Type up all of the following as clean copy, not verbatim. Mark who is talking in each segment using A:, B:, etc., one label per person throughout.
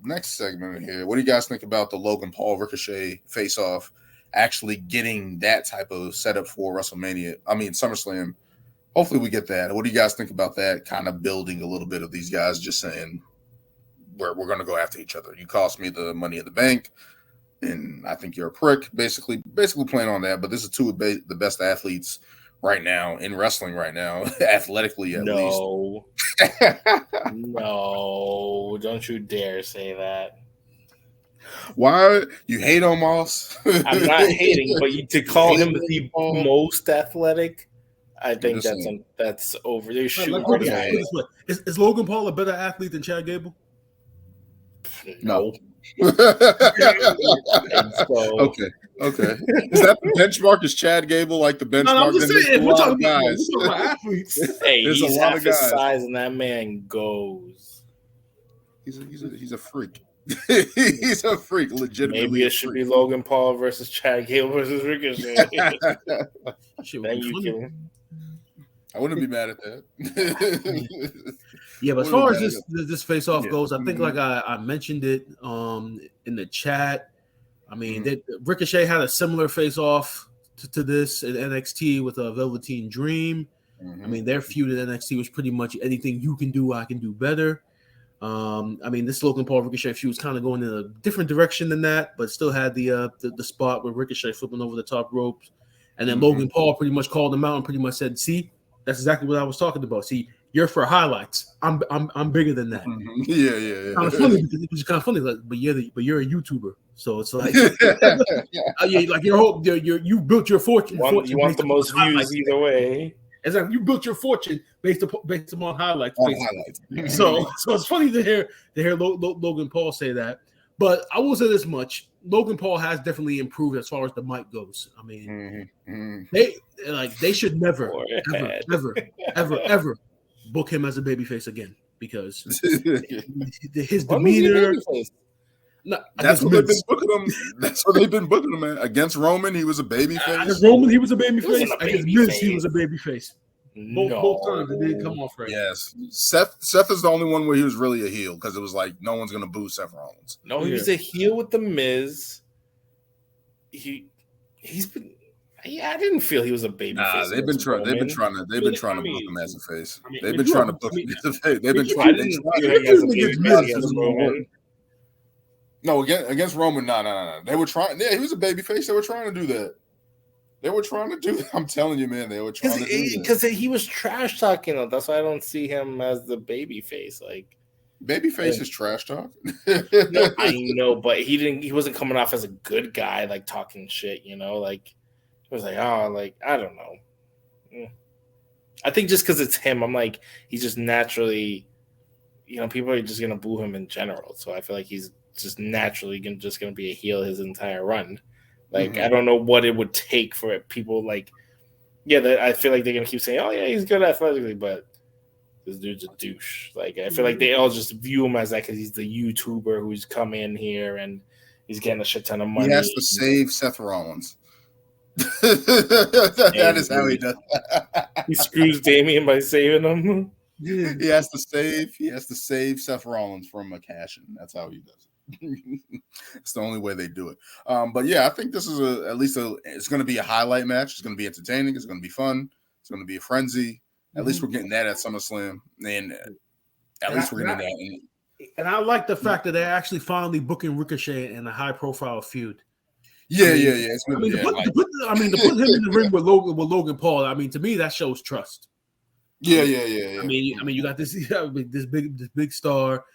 A: next segment here. What do you guys think about the Logan Paul Ricochet face-off actually getting that type of setup for WrestleMania? I mean, SummerSlam. Hopefully we get that. What do you guys think about that kind of building a little bit of these guys just saying we're going to go after each other? You cost me the money in the bank, and I think you're a prick. Basically playing on that. But this is two of the best athletes right now in wrestling right now, athletically at least.
B: No, don't you dare say that.
A: Why you hate Omos?
B: I'm not hating, but to call him the most athletic, I think that's over. They're shooting pretty high.
C: Is Logan Paul a better athlete than Chad Gable?
A: No. Okay. Is that the benchmark? Is Chad Gable like the benchmark?
C: No, I'm just saying, we're talking about athletes.
B: Hey, he's half his size, and that man goes.
A: He's a freak. He's a freak, legitimately.
B: Maybe it should be Logan Paul versus Chad Gable versus Ricochet. Then you can.
A: I wouldn't be mad at that.
C: Yeah, but as far as this face-off goes, I think like I mentioned it in the chat. I mean, Ricochet had a similar face-off to this in NXT with a Velveteen Dream. I mean, their feud at NXT was pretty much anything you can do, I can do better. I mean, this Logan Paul Ricochet feud was kind of going in a different direction than that, but still had the spot where Ricochet flipping over the top ropes, and then Logan Paul pretty much called him out and pretty much said, "See, that's exactly what I was talking about. See, you're for highlights. I'm bigger than that."
A: Yeah.
C: Kind of funny because it was kind of funny, like, but you're a YouTuber, so it's like, like you built your fortune.
B: You want the most views either way.
C: It's like you built your fortune based upon highlights. So it's funny to hear Logan Paul say that. But I will say this much: Logan Paul has definitely improved as far as the mic goes. I mean, they should never, ever book him as a babyface again because his demeanor.
A: That's what they've been booking him. That's what they've been booking him, man. Against Roman, he was a babyface.
C: Against Roman, he was a babyface. Against Miz, he was a babyface. Both times it didn't come off right.
A: Yes, Seth is the only one where he was really a heel because it was like no one's gonna boo Seth Rollins.
B: No, he was a heel with the Miz. He's been. Yeah, I didn't feel he was a babyface.
A: They've been trying to book him as a face. They've been trying to book him as a face. They've been trying to. No, against Roman, no. They were trying. Yeah, he was a babyface. They were trying to do that. I'm telling you, man, they were trying to do that.
B: Because he was trash talking. That's why I don't see him as the babyface. Like
A: babyface is trash talk.
B: No, I know, but he wasn't coming off as a good guy, like talking shit. Like it was like, oh, like I don't know. I think just because it's him, I'm like he's just naturally, people are just gonna boo him in general. So I feel like he's just naturally just gonna be a heel his entire run. Like I don't know what it would take for people like, I feel like they're gonna keep saying, oh yeah, he's good athletically, but this dude's a douche. Like I feel like they all just view him as that because he's the YouTuber who's come in here and he's getting a shit ton of money.
A: He has to save Seth Rollins. That is how he does.
B: He screws Damian by saving him.
A: He has to save Seth Rollins from a cash-in. That's how he does it. It's the only way they do it. But yeah, I think this is it's going to be a highlight match. It's going to be entertaining. It's going to be fun. It's going to be a frenzy. At least we're getting that at SummerSlam, and at least we're getting that. And
C: I like the fact that they're actually finally booking Ricochet in a high-profile feud.
A: Yeah. It's really,
C: to put him in the ring with Logan Paul. I mean, to me, that shows trust.
A: Yeah.
C: I mean, you got this big star.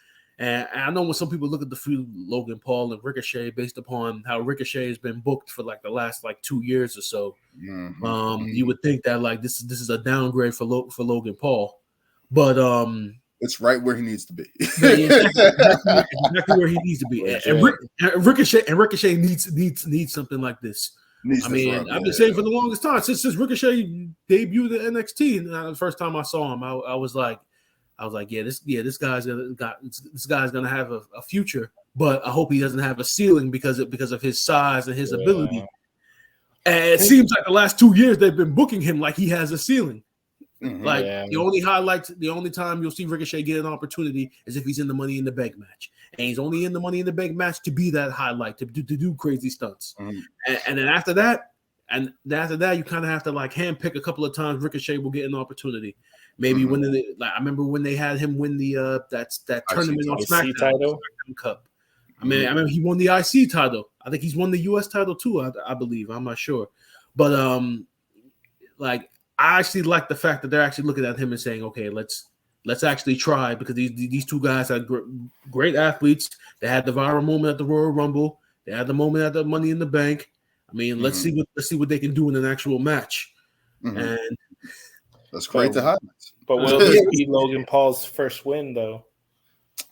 C: And I know when some people look at the feud Logan Paul and Ricochet based upon how Ricochet has been booked for like the last 2 years or so, you would think that like this is a downgrade for Logan Paul, but
A: it's right where he needs to be.
C: Exactly where he needs to be. And Ricochet needs something like this. I've been saying for the longest time since Ricochet debuted at NXT. And the first time I saw him, I was like, this guy's gonna have a future, but I hope he doesn't have a ceiling because of his size and his ability. And it seems like the last 2 years they've been booking him like he has a ceiling. Like the only time you'll see Ricochet get an opportunity is if he's in the Money in the Bank match, and he's only in the Money in the Bank match to be that highlight, to do crazy stunts. And then after that, you kind of have to like handpick a couple of times. Ricochet will get an opportunity. Maybe when I remember when they had him win the that tournament on SmackDown title Cup. I remember he won the IC title. I think he's won the US title too. I believe. I'm not sure, but like. I actually like the fact that they're actually looking at him and saying, "Okay, let's actually try," because these two guys are great athletes. They had the viral moment at the Royal Rumble. They had the moment at the Money in the Bank. I mean, let's see what they can do in an actual match. And
A: let's create the highlights.
B: But will this be Logan Paul's first win, though?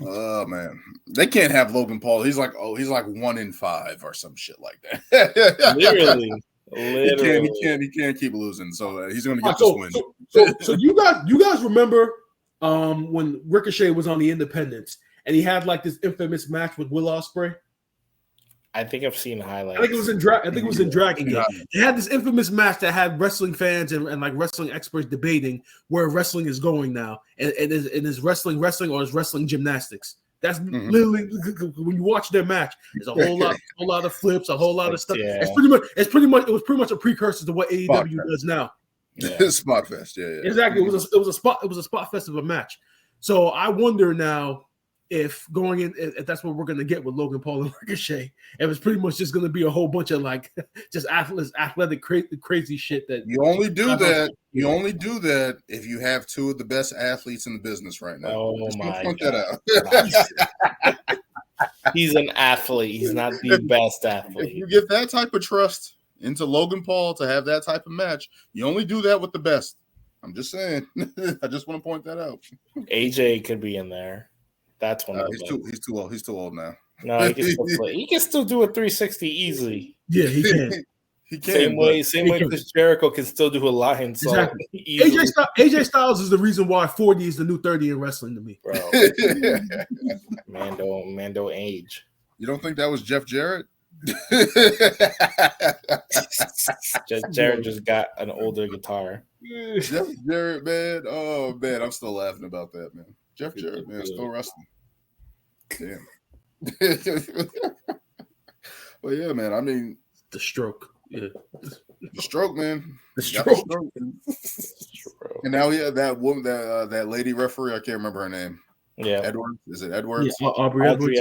A: Oh man, they can't have Logan Paul. He's like 1 in 5 or some shit like that.
B: Literally.
A: He can't keep losing, so he's going to get this win.
C: So you guys remember when Ricochet was on the Independents and he had like this infamous match with Will Ospreay?
B: I think I've seen highlights.
C: I think it was in Dragon Gate. They had this infamous match that had wrestling fans and like wrestling experts debating where wrestling is going now, and is wrestling or is wrestling gymnastics? That's literally when you watch their match. There's a whole lot of flips, a whole lot of stuff. Yeah. It was pretty much a precursor to what AEW does now.
A: Yeah. Spot fest, yeah.
C: Exactly. It was a spot fest of a match. So I wonder now if going in, if that's what we're going to get with Logan Paul and Ricochet, if it's pretty much just going to be a whole bunch of like just athletic crazy shit that
A: you only do that. You only do that if you have two of the best athletes in the business right now.
B: Oh
A: just
B: my
A: point
B: God.
A: That out.
B: He's an athlete. He's not the best athlete.
A: If you get that type of trust into Logan Paul to have that type of match, you only do that with the best. I'm just saying. I just want to point that out.
B: AJ could be in there. That's one of them.
A: He's too old. He's too old now.
B: No, he can still do a 360 easily.
C: Yeah, he can.
A: He can.
B: Same way Chris Jericho can still do a line.
C: Exactly. AJ Styles is the reason why 40 is the new 30 in wrestling to me.
B: Bro. Mando age.
A: You don't think that was Jeff Jarrett?
B: Jarrett just got an older guitar.
A: Jeff Jarrett, man. Oh man, I'm still laughing about that, man. Jeff Jarrett, man, still wrestling. Damn. Well, yeah, man. I mean,
C: the stroke. Yeah.
A: The stroke, man.
C: The stroke.
A: And now, yeah, that woman, that lady referee, I can't remember her name.
B: Yeah.
A: Edwards. Is it Edwards?
C: Yeah, Aubrey Edwards.